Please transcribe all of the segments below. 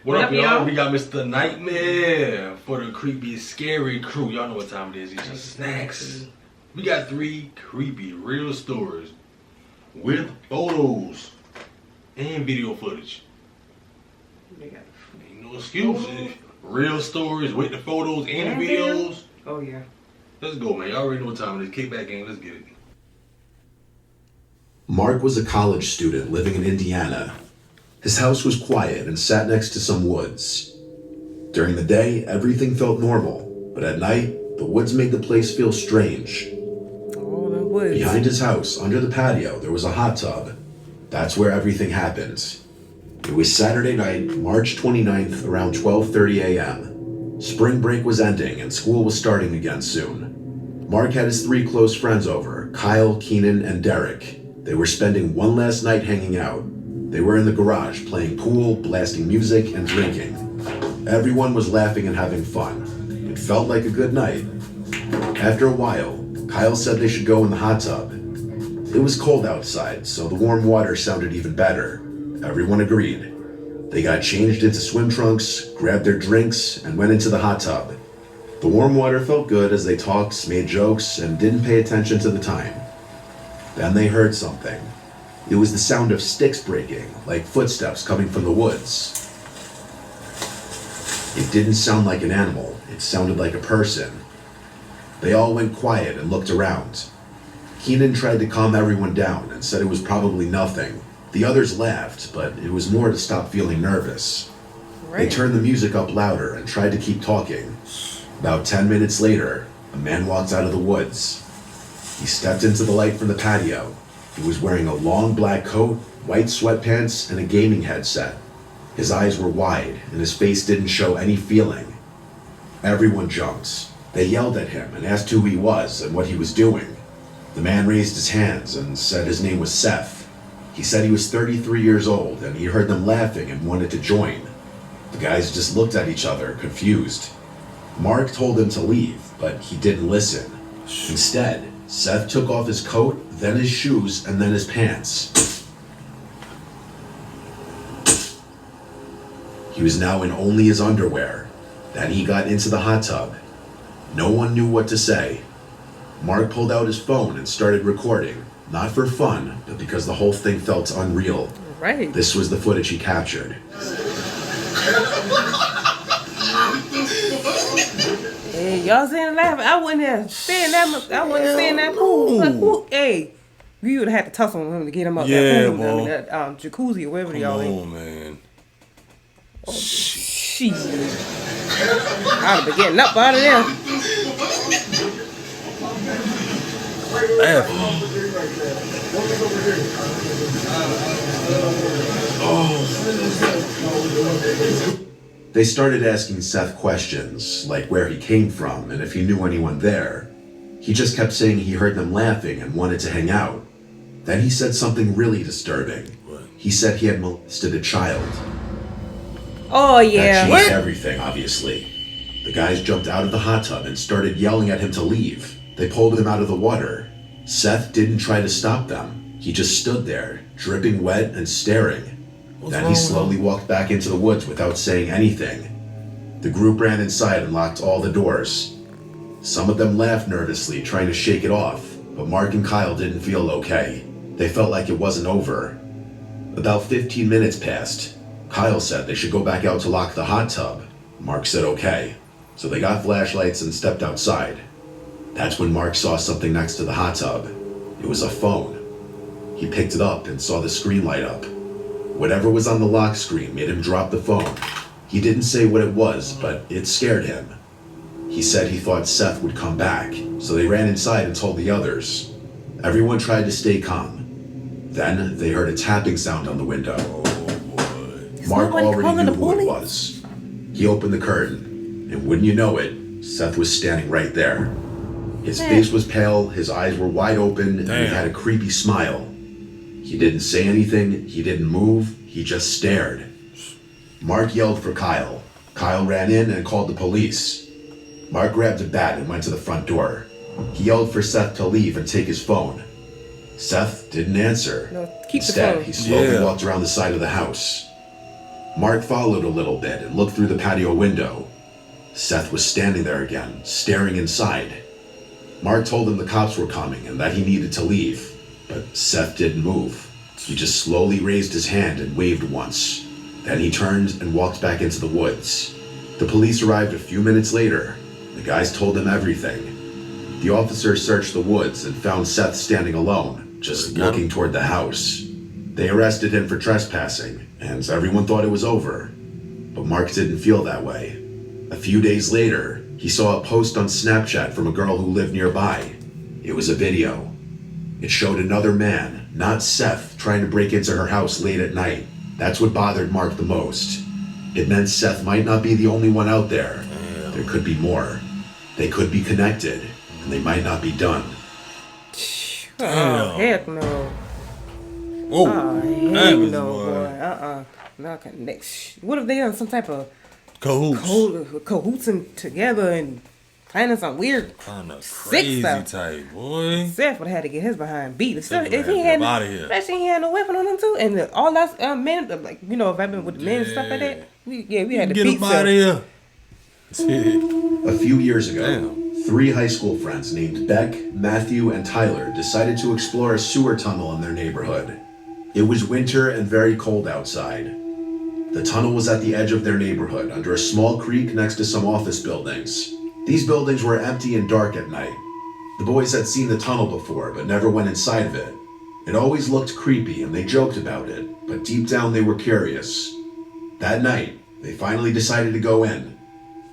What up, y'all? We got Mr. Nightmare for the creepy, scary crew. Y'all know what time it is. It's just snacks. We got 3 creepy, real stories with photos and video footage. Ain't no excuses. Real stories with the photos and the videos. Oh, yeah. Let's go, man. Y'all already know what time it is. Kickback game. Let's get it. Mark was a college student living in Indiana. His house was quiet and sat next to some woods. During the day, everything felt normal, but at night, the woods made the place feel strange. Oh, the woods. Behind his house, under the patio, there was a hot tub. That's where everything happened. It was Saturday night, March 29th, around 12:30 a.m. Spring break was ending and school was starting again soon. Mark had his 3 close friends over, Kyle, Keenan, and Derek. They were spending one last night hanging out. They were in the garage playing pool, blasting music, and drinking. Everyone was laughing and having fun. It felt like a good night. After a while, Kyle said they should go in the hot tub. It was cold outside, so the warm water sounded even better. Everyone agreed. They got changed into swim trunks, grabbed their drinks, and went into the hot tub. The warm water felt good as they talked, made jokes, and didn't pay attention to the time. Then they heard something. It was the sound of sticks breaking, like footsteps coming from the woods. It didn't sound like an animal, it sounded like a person. They all went quiet and looked around. Keenan tried to calm everyone down and said it was probably nothing. The others laughed, but it was more to stop feeling nervous. Right. They turned the music up louder and tried to keep talking. About 10 minutes later, a man walked out of the woods. He stepped into the light from the patio. He was wearing a long black coat, white sweatpants, and a gaming headset. His eyes were wide, and his face didn't show any feeling. Everyone jumped. They yelled at him and asked who he was and what he was doing. The man raised his hands and said his name was Seth. He said he was 33 years old, and he heard them laughing and wanted to join. The guys just looked at each other, confused. Mark told him to leave, but he didn't listen. Instead, Seth took off his coat, then his shoes, and then his pants. He was now in only his underwear. Then he got into the hot tub. No one knew what to say. Mark pulled out his phone and started recording, not for fun, but because the whole thing felt unreal. Right. This was the footage he captured. Hey, y'all saying laughing? I wouldn't have staying that. I wouldn't stay in that pool. Like, who, hey, we would have had to tussle with him to get him up that pool. I mean, that jacuzzi or whatever y'all in. Oh man. Oh, shit. I'd have been getting up out of there. They started asking Seth questions, like where he came from and if he knew anyone there. He just kept saying he heard them laughing and wanted to hang out. Then he said something really disturbing. What? He said he had molested a child. Oh, yeah. That changed everything, obviously. The guys jumped out of the hot tub and started yelling at him to leave. They pulled him out of the water. Seth didn't try to stop them. He just stood there, dripping wet and staring. Then he slowly walked back into the woods without saying anything. The group ran inside and locked all the doors. Some of them laughed nervously, trying to shake it off, but Mark and Kyle didn't feel okay. They felt like it wasn't over. About 15 minutes passed. Kyle said they should go back out to lock the hot tub. Mark said okay. So they got flashlights and stepped outside. That's when Mark saw something next to the hot tub. It was a phone. He picked it up and saw the screen light up. Whatever was on the lock screen made him drop the phone. He didn't say what it was, but it scared him. He said he thought Seth would come back, so they ran inside and told the others. Everyone tried to stay calm. Then they heard a tapping sound on the window. Mark already knew who it was. He opened the curtain, and wouldn't you know it, Seth was standing right there. His face was pale, his eyes were wide open, and he had a creepy smile. He didn't say anything, he didn't move, he just stared. Mark yelled for Kyle. Kyle ran in and called the police. Mark grabbed a bat and went to the front door. He yelled for Seth to leave and take his phone. Seth didn't answer. No, keep Instead, the phone. he slowly walked around the side of the house. Mark followed a little bit and looked through the patio window. Seth was standing there again, staring inside. Mark told him the cops were coming and that he needed to leave, but Seth didn't move. He just slowly raised his hand and waved once. Then he turned and walked back into the woods. The police arrived a few minutes later. The guys told them everything. The officers searched the woods and found Seth standing alone, just looking toward the house. They arrested him for trespassing, and everyone thought it was over. But Mark didn't feel that way. A few days later, he saw a post on Snapchat from a girl who lived nearby. It was a video. It showed another man, not Seth, trying to break into her house late at night. That's what bothered Mark the most. It meant Seth might not be the only one out there. There could be more. They could be connected, and they might not be done. Oh, heck no. Whoa. Oh, heck no, boy. Not connection. What if they have some type of cahoots together and planning some weird Kind of sick crazy stuff? type, boy. Seth would have had to get his behind beat. Especially if had he to had, get outta here. especially he had no weapon on him too. And all us men, like if I've been with the men and stuff like that, we had to Get beat him out of here. A few years ago, Damn. 3 high school friends named Beck, Matthew, and Tyler decided to explore a sewer tunnel in their neighborhood. It was winter and very cold outside. The tunnel was at the edge of their neighborhood, under a small creek next to some office buildings. These buildings were empty and dark at night. The boys had seen the tunnel before, but never went inside of it. It always looked creepy, and they joked about it, but deep down they were curious. That night, they finally decided to go in.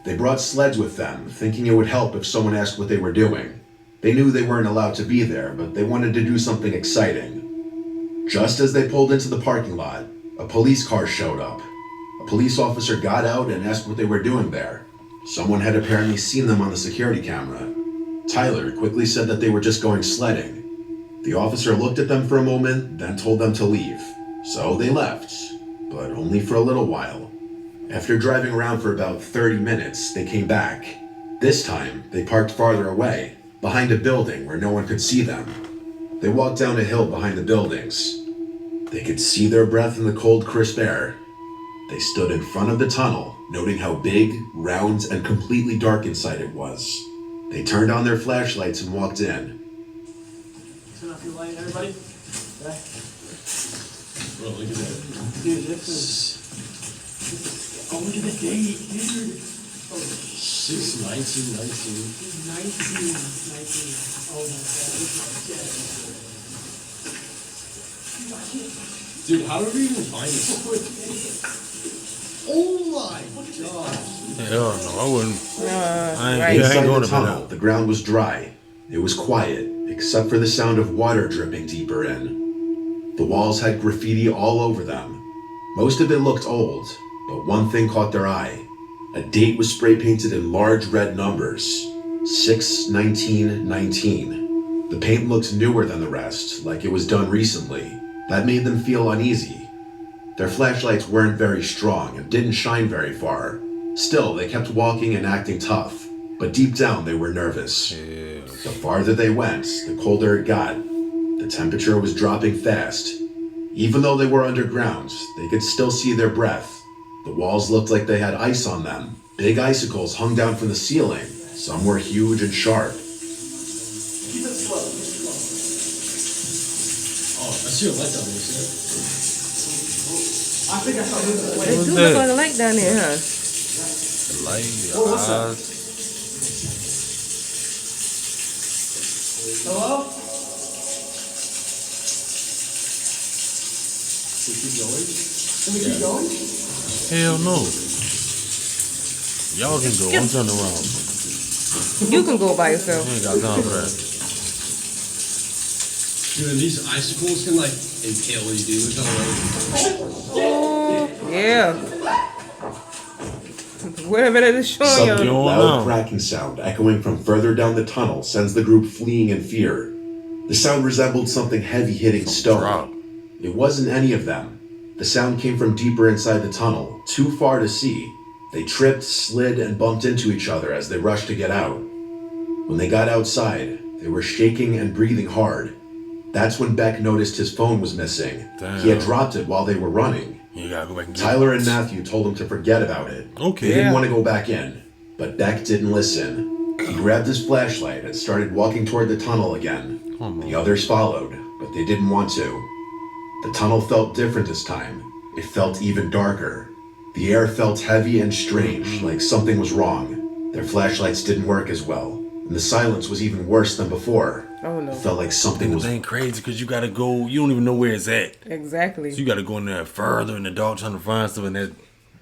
They brought sleds with them, thinking it would help if someone asked what they were doing. They knew they weren't allowed to be there, but they wanted to do something exciting. Just as they pulled into the parking lot, a police car showed up. A police officer got out and asked what they were doing there. Someone had apparently seen them on the security camera. Tyler quickly said that they were just going sledding. The officer looked at them for a moment, then told them to leave. So they left, but only for a little while. After driving around for about 30 minutes, they came back. This time, they parked farther away, behind a building where no one could see them. They walked down a hill behind the buildings. They could see their breath in the cold, crisp air. They stood in front of the tunnel, noting how big, round, and completely dark inside it was. They turned on their flashlights and walked in. Turn off your light, everybody. Okay. Bro, look at that. Dude, this is... Oh, look at the date, dude. Oh, 6/19/19. 19. Oh, my God. Dude, how did we even find this? Oh my gosh. Hell no, I wouldn't. I ain't Inside going the to tunnel, the ground was dry. It was quiet, except for the sound of water dripping deeper in. The walls had graffiti all over them. Most of it looked old, but one thing caught their eye. A date was spray painted in large red numbers. 6/19/19. The paint looked newer than the rest, like it was done recently. That made them feel uneasy. Their flashlights weren't very strong and didn't shine very far. Still, they kept walking and acting tough, but deep down they were nervous. The farther they went, the colder it got. The temperature was dropping fast. Even though they were underground, they could still see their breath. The walls looked like they had ice on them. Big icicles hung down from the ceiling. Some were huge and sharp. Keep it slow. Oh, I see a light down there, see that? I think I saw this way. It do look like a light down there, huh? The light, your eyes. Hello? We keep going? Can we keep going? Hell no. Y'all can go. I'm turning around. You can go by yourself. I ain't got time for that. Dude, and these icicles can like impale you, dude. Look how Yeah. Whatever that is showing Some you. Going loud on. cracking sound echoing from further down the tunnel sends the group fleeing in fear. The sound resembled something heavy hitting stone. drop. It wasn't any of them. The sound came from deeper inside the tunnel, too far to see. They tripped, slid, and bumped into each other as they rushed to get out. When they got outside, they were shaking and breathing hard. That's when Beck noticed his phone was missing. Damn. He had dropped it while they were running, You gotta go back and get Tyler it. and Matthew told him to forget about it. Okay. They didn't Yeah. want to go back in, but Beck didn't listen. He grabbed his flashlight and started walking toward the tunnel again. The others followed, but they didn't want to. The tunnel felt different this time. It felt even darker. The air felt heavy and strange, like something was wrong. Their flashlights didn't work as well, and the silence was even worse than before. Oh no. It felt like something It was... ain't crazy because you gotta go. You don't even know where it's at. Exactly. So you gotta go in there further in the dark trying to find stuff, and that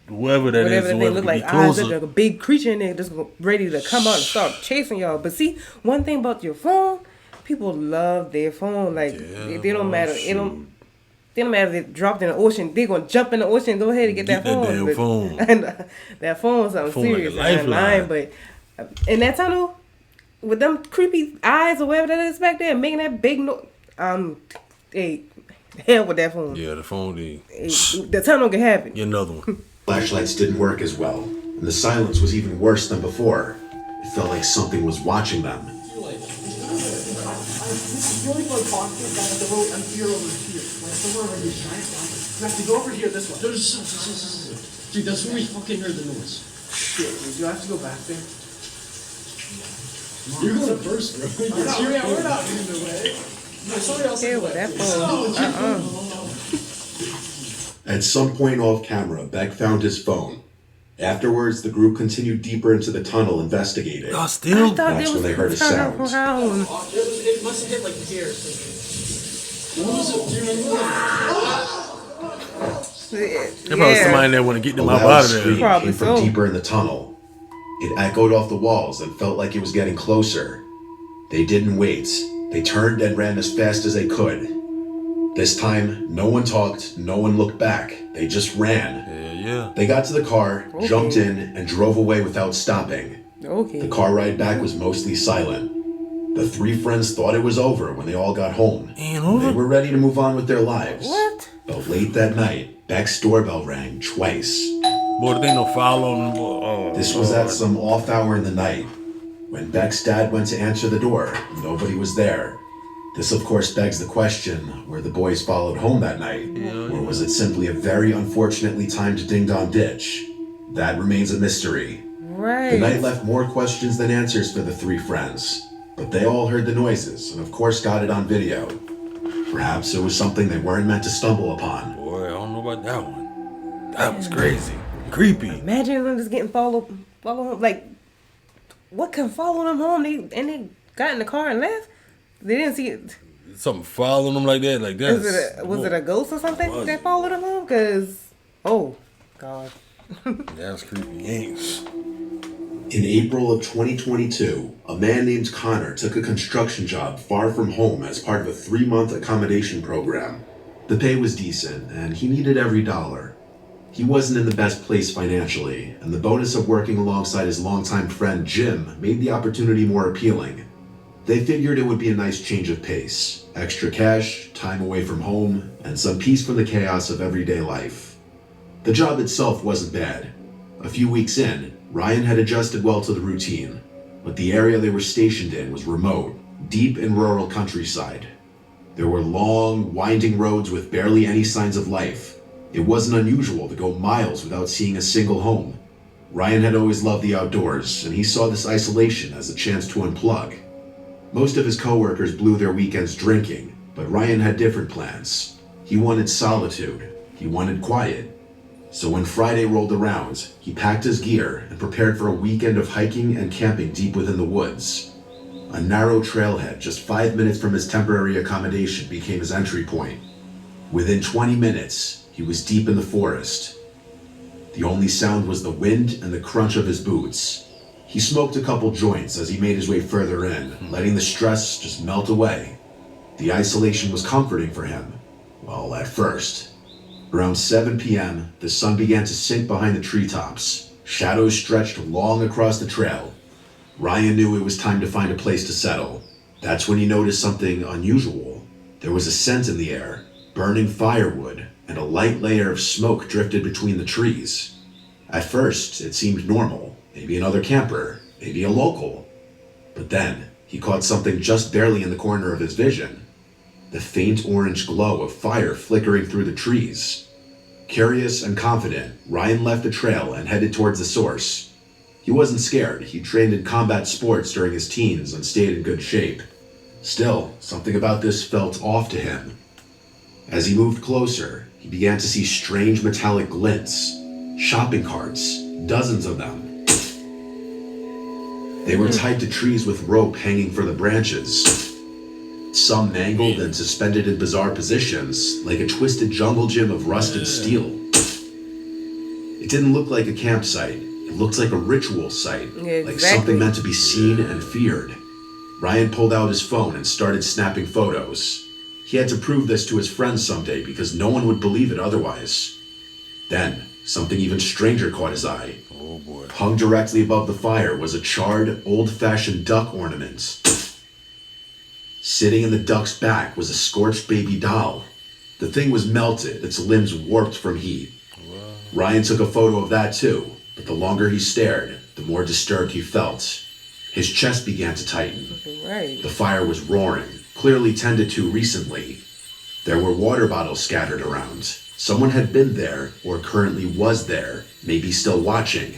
whoever that Whatever is, that whoever thing look could like be eyes, closer. there's like a big creature in there just ready to come out and start chasing y'all. But see, one thing about your phone, people love their phone. Like they don't matter. It don't matter if they dropped in the ocean. They're gonna jump in the ocean and go ahead and get that Get that phone. damn But- phone. And that phone is something Phone like a serious. I ain't lying, lifeline. but in that tunnel, with them creepy eyes or whatever that is back there, making that big noise. Hey, hell with that phone. Yeah, the phone. Hey, the tunnel can happen. Get another one. Flashlights didn't work as well, and the silence was even worse than before. It felt like something was watching them. The only one box is down at the road and here over here. Like somewhere over here. You have to go over here this way. Dude, that's where we fucking heard the noise. Shit, dude, you have to go back there. You're going first, bro. We're not in the way. Somebody else Hell with that phone. At some point off camera, Beck found his phone. Afterwards, the group continued deeper into the tunnel investigating. Y'all I still? thought That's there when they heard a was turn sound. around. It must have hit like here. What was it? Do you remember There probably somebody in there want to get A them out loud of there. scream Probably came from so. deeper in the tunnel. It echoed off the walls and felt like it was getting closer. They didn't wait. They turned and ran as fast as they could. This time, no one talked, no one looked back. They just ran. Yeah. They got to the car, Okay. jumped in, and drove away without stopping. Okay. The car ride back was mostly silent. The three friends thought it was over when they all got home. Ain't over? They were ready to move on with their lives. What? But late that night, Beck's doorbell rang twice. Boy, there ain't no foul on them. Boy. Oh, This was at Lord. some off hour in the night. When Beck's dad went to answer the door, nobody was there. This, of course, begs the question, were the boys followed home that night? Or was it simply a very unfortunately timed ding-dong ditch? That remains a mystery. Right. The night left more questions than answers for the three friends. But they all heard the noises, and of course got it on video. Perhaps it was something they weren't meant to stumble upon. Boy, I don't know about that one. That was crazy. Creepy. Imagine them just getting follow home. Like, what can follow them home? They got in the car and left. They didn't see it. Something following them like that? Like that? Was it a ghost or something was that it? followed them home? Cause God. That's creepy. Ain't. In April of 2022, a man named Connor took a construction job far from home as part of a 3-month accommodation program. The pay was decent, and he needed every dollar. He wasn't in the best place financially, and the bonus of working alongside his longtime friend Jim made the opportunity more appealing. They figured it would be a nice change of pace, extra cash, time away from home, and some peace from the chaos of everyday life. The job itself wasn't bad. A few weeks in, Ryan had adjusted well to the routine, but the area they were stationed in was remote, deep in rural countryside. There were long, winding roads with barely any signs of life. It wasn't unusual to go miles without seeing a single home. Ryan had always loved the outdoors, and he saw this isolation as a chance to unplug. Most of his coworkers blew their weekends drinking, but Ryan had different plans. He wanted solitude. He wanted quiet. So when Friday rolled around, he packed his gear and prepared for a weekend of hiking and camping deep within the woods. A narrow trailhead just 5 minutes from his temporary accommodation became his entry point. Within 20 minutes, he was deep in the forest. The only sound was the wind and the crunch of his boots. He smoked a couple joints as he made his way further in, letting the stress just melt away. The isolation was comforting for him. Well, at first. Around 7 p.m., the sun began to sink behind the treetops. Shadows stretched long across the trail. Ryan knew it was time to find a place to settle. That's when he noticed something unusual. There was a scent in the air, burning firewood, and a light layer of smoke drifted between the trees. At first, it seemed normal. Maybe another camper, maybe a local. But then, he caught something just barely in the corner of his vision. The faint orange glow of fire flickering through the trees. Curious and confident, Ryan left the trail and headed towards the source. He wasn't scared. He trained in combat sports during his teens and stayed in good shape. Still, something about this felt off to him. As he moved closer, he began to see strange metallic glints. Shopping carts, dozens of them. They were tied to trees with rope hanging for the branches. Some mangled and suspended in bizarre positions, like a twisted jungle gym of rusted steel. It didn't look like a campsite. It looked like a ritual site, like something meant to be seen and feared. Ryan pulled out his phone and started snapping photos. He had to prove this to his friends someday because no one would believe it otherwise. Then, something even stranger caught his eye. Oh boy. Hung directly above the fire was a charred, old-fashioned duck ornament. Sitting in the duck's back was a scorched baby doll. The thing was melted, its limbs warped from heat. Ryan took a photo of that too, but the longer he stared, the more disturbed he felt. His chest began to tighten. Right. The fire was roaring, clearly tended to recently. There were water bottles scattered around. Someone had been there, or currently was there, maybe still watching.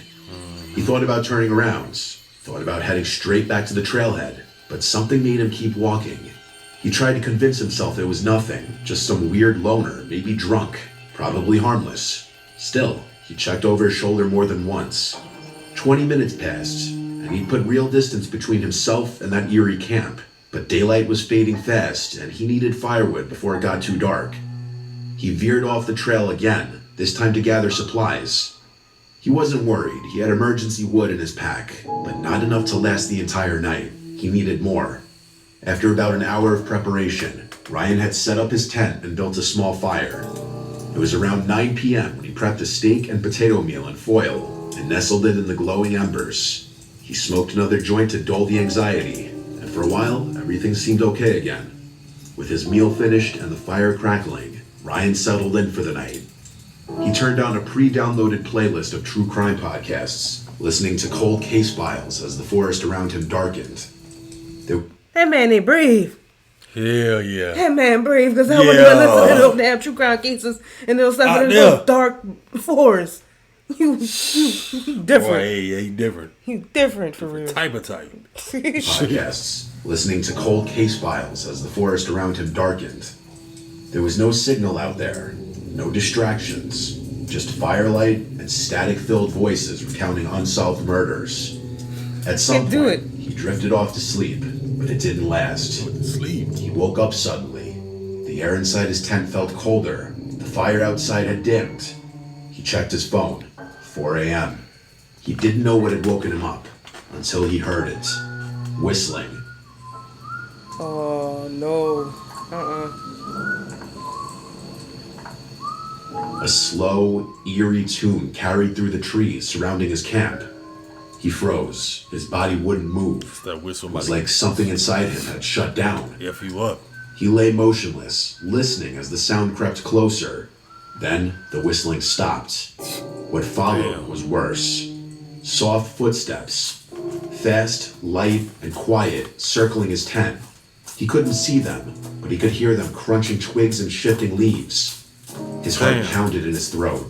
He thought about turning around, thought about heading straight back to the trailhead, but something made him keep walking. He tried to convince himself it was nothing, just some weird loner, maybe drunk, probably harmless. Still, he checked over his shoulder more than once. 20 minutes passed, and he'd put real distance between himself and that eerie camp, but daylight was fading fast, and he needed firewood before it got too dark. He veered off the trail again, this time to gather supplies. He wasn't worried. He had emergency wood in his pack, but not enough to last the entire night. He needed more. After about an hour of preparation, Ryan had set up his tent and built a small fire. It was around 9 p.m. when he prepped a steak and potato meal in foil and nestled it in the glowing embers. He smoked another joint to dull the anxiety, and for a while, everything seemed okay again. With his meal finished and the fire crackling, Ryan settled in for the night. He turned on a pre-downloaded playlist of true crime podcasts, listening to cold case files as the forest around him darkened. That man ain't brave. Hell yeah. That man brave, because I wouldn't even listen to those damn true crime cases and those stuff in those dark forest. You different. Boy, he different. He different for real. Type. Podcasts, listening to cold case files as the forest around him darkened. There was no signal out there, no distractions, just firelight and static-filled voices recounting unsolved murders. At some point, he drifted off to sleep, but it didn't last. Sleep. He woke up suddenly. The air inside his tent felt colder. The fire outside had dimmed. He checked his phone. 4 a.m. He didn't know what had woken him up until he heard it. Whistling. Oh, no. A slow, eerie tune carried through the trees surrounding his camp. He froze. His body wouldn't move. That whistle It was like something inside him had shut down. F you up. He lay motionless, listening as the sound crept closer. Then the whistling stopped. What followed was worse. Soft footsteps. Fast, light, and quiet, circling his tent. He couldn't see them, but he could hear them crunching twigs and shifting leaves. His heart pounded in his throat.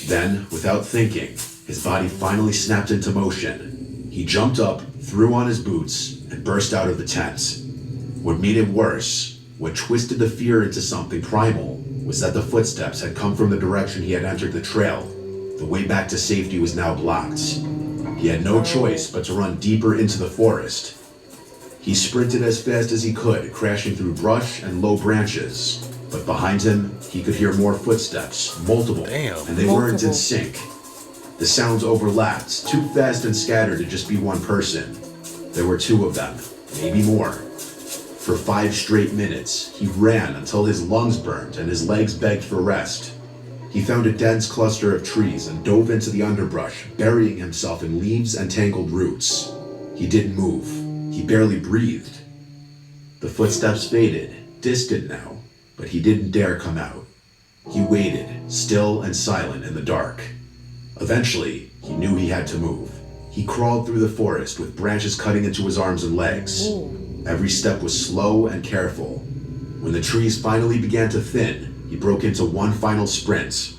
Then, without thinking, his body finally snapped into motion. He jumped up, threw on his boots, and burst out of the tent. What made it worse, what twisted the fear into something primal, was that the footsteps had come from the direction he had entered the trail. The way back to safety was now blocked. He had no choice but to run deeper into the forest. He sprinted as fast as he could, crashing through brush and low branches. But behind him, he could hear more footsteps, multiple, and they weren't in sync. The sounds overlapped, too fast and scattered to just be one person. There were two of them, maybe more. For 5 straight minutes, he ran until his lungs burned and his legs begged for rest. He found a dense cluster of trees and dove into the underbrush, burying himself in leaves and tangled roots. He didn't move. He barely breathed. The footsteps faded, distant now, but he didn't dare come out. He waited, still and silent in the dark. Eventually, he knew he had to move. He crawled through the forest with branches cutting into his arms and legs. Every step was slow and careful. When the trees finally began to thin, he broke into one final sprint.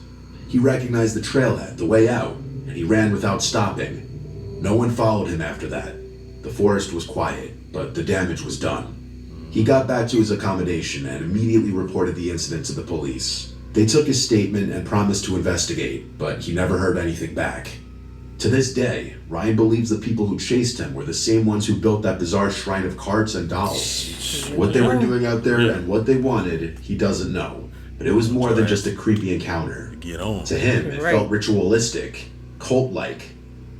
He recognized the trailhead, the way out, and he ran without stopping. No one followed him after that. The forest was quiet, but the damage was done. He got back to his accommodation and immediately reported the incident to the police. They took his statement and promised to investigate, but he never heard anything back. To this day, Ryan believes the people who chased him were the same ones who built that bizarre shrine of carts and dolls. What they were doing out there and what they wanted, he doesn't know. But it was more than just a creepy encounter. Get on. To him, it felt ritualistic, cult-like.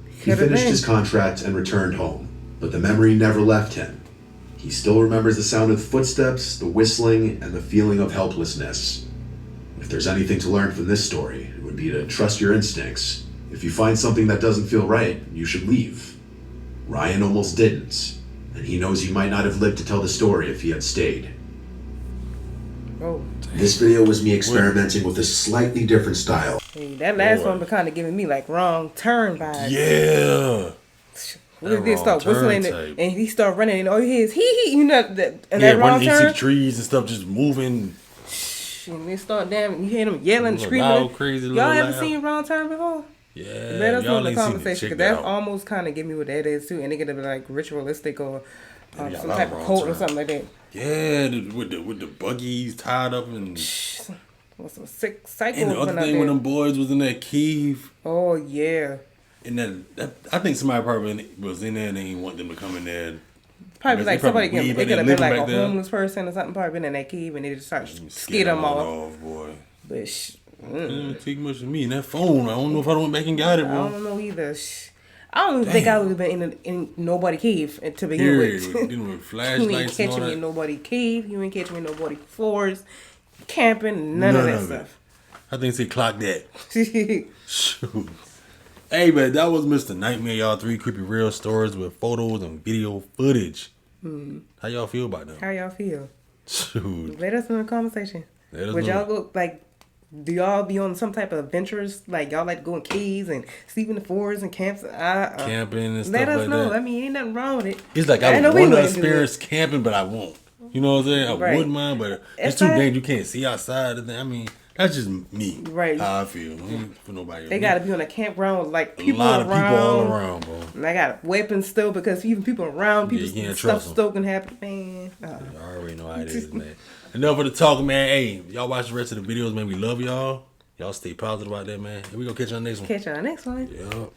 He finished his contract and returned home, but the memory never left him. He still remembers the sound of footsteps, the whistling, and the feeling of helplessness. If there's anything to learn from this story, it would be to trust your instincts. If you find something that doesn't feel right, you should leave. Ryan almost didn't, and he knows he might not have lived to tell the story if he had stayed. Oh. This video was me experimenting with a slightly different style. Hey, that last one was kind of giving me like wrong turn vibes. Yeah. What did start whistling and he started running and all you hear is hee, you know, that wrong turn. Running trees and stuff just moving. And they start damn, you hear them yelling, screaming. Loud, crazy, y'all ever seen wrong turn before? Yeah. Let us know in the conversation because that almost kind of give me what that is too, and they get to be like ritualistic or some type of cult or something like that. Yeah, with the buggies tied up and what's some sick psycho. And the other thing when them boys was in that cave. Oh yeah. And that I think somebody probably was in there and they didn't want them to come in there. Probably like somebody they could have been like a homeless person or something. Probably been in that cave and they just start scare them off. Boy. But didn't take much of me and that phone. I don't know if I went back and got it, bro. I don't know either. I don't even think I would have been in nobody cave to begin with. With flashlights. You ain't catching me in nobody cave. You ain't catching me in nobody forest. Camping. None of that stuff. I think they clocked that. Shoot. Hey, man, that was Mr. Nightmare, y'all. 3 creepy real stories with photos and video footage. How y'all feel about them? How y'all feel? Shoot. Let us know in the conversation. Would y'all go, like, do y'all be on some type of adventures? Like, y'all like to go in caves and sleep in the forest and camps? Camping and stuff like that. Let us know. I mean, ain't nothing wrong with it. It's like I want to experience camping, but I won't. You know what I'm saying? I wouldn't mind, but it's too dangerous. You can't see outside. I mean, that's just me. Right. How I feel. For nobody else. They got to be on a campground with like people around. A lot of people all around, bro. And I got weapons still because even people around, people stuff still can happen, man. I already know how it is, man. Enough of the talk, man. Hey, y'all watch the rest of the videos, man. We love y'all. Y'all stay positive out there, man. And we gonna catch you on the next one. Catch you on the next one. Yup.